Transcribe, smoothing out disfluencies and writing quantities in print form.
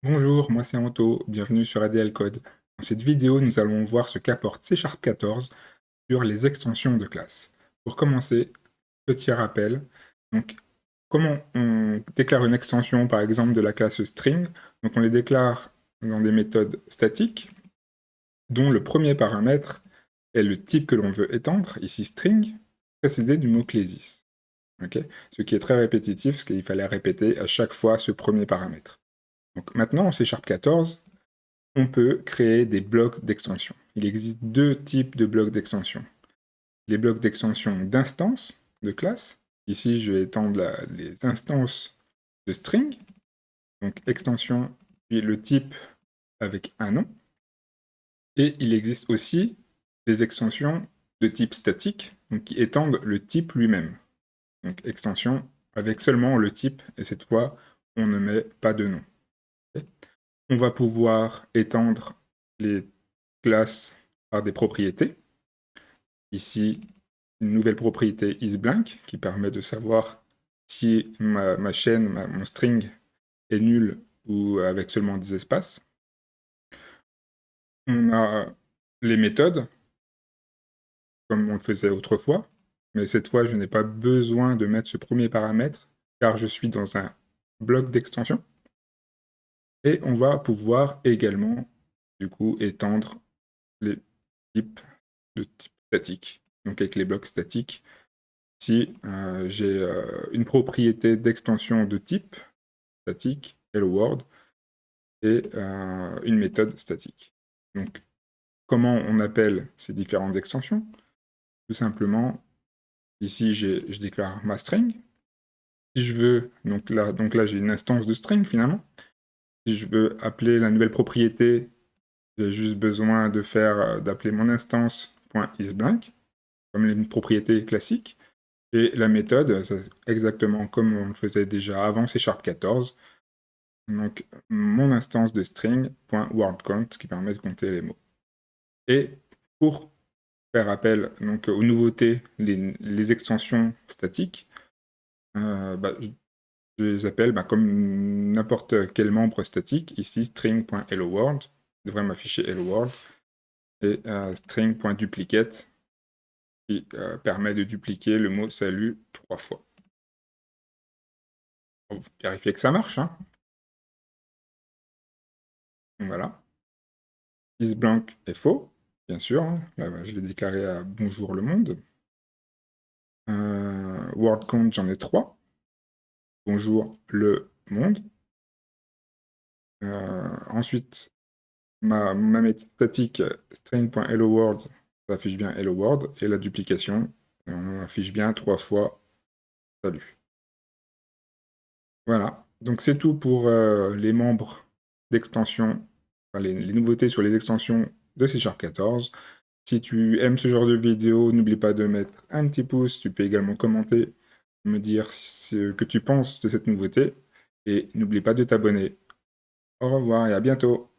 Bonjour, moi c'est Anto, bienvenue sur ADL Code. Dans cette vidéo, nous allons voir ce qu'apporte C# 14 sur les extensions de classe. Pour commencer, petit rappel, donc comment on déclare une extension par exemple de la classe string. Donc on les déclare dans des méthodes statiques, dont le premier paramètre est le type que l'on veut étendre, ici string, précédé du mot-clé this. Ce qui est très répétitif, parce qu'il fallait répéter à chaque fois ce premier paramètre. Donc maintenant en C# 14, on peut créer des blocs d'extension. Il existe deux types de blocs d'extension. Les blocs d'extension d'instances de classe. Ici, je vais étendre les instances de string. Donc extension, puis le type avec un nom. Et il existe aussi des extensions de type statique, donc qui étendent le type lui-même. Donc extension avec seulement le type, et cette fois, on ne met pas de nom. On va pouvoir étendre les classes par des propriétés. Ici, une nouvelle propriété isBlank qui permet de savoir si ma chaîne, mon string est nul ou avec seulement des espaces. On a les méthodes, comme on le faisait autrefois, mais cette fois, je n'ai pas besoin de mettre ce premier paramètre, car je suis dans un bloc d'extension. Et on va pouvoir également, du coup, étendre les types de type statique. Donc avec les blocs statiques, si j'ai une propriété d'extension de type statique, hello world, et une méthode statique. Donc comment on appelle ces différentes extensions? Tout simplement, ici je déclare ma string. Si je veux, donc là j'ai une instance de string finalement. Si je veux appeler la nouvelle propriété, j'ai juste besoin de d'appeler mon instance.isBlank, comme une propriété classique. Et la méthode, c'est exactement comme on le faisait déjà avant C# 14. Donc mon instance de string.wordCount qui permet de compter les mots. Et pour faire appel donc, aux nouveautés, les extensions statiques, je les appelle comme n'importe quel membre statique, ici string.helloworld, devrait m'afficher helloworld, et string.duplicate qui permet de dupliquer le mot salut 3 fois. Pour vérifier que ça marche, hein. Voilà. IsBlank est faux, bien sûr, hein. Là, je l'ai déclaré à bonjour le monde. WordCount, j'en ai 3. Bonjour le monde. Ensuite, ma méthode statique string.helloworld, ça affiche bien hello world, et la duplication, on affiche bien 3 fois salut. Voilà, donc c'est tout pour les membres d'extension, enfin, les nouveautés sur les extensions de C# 14. Si tu aimes ce genre de vidéo, n'oublie pas de mettre un petit pouce, tu peux également commenter, me dire ce que tu penses de cette nouveauté, et n'oublie pas de t'abonner. Au revoir et à bientôt.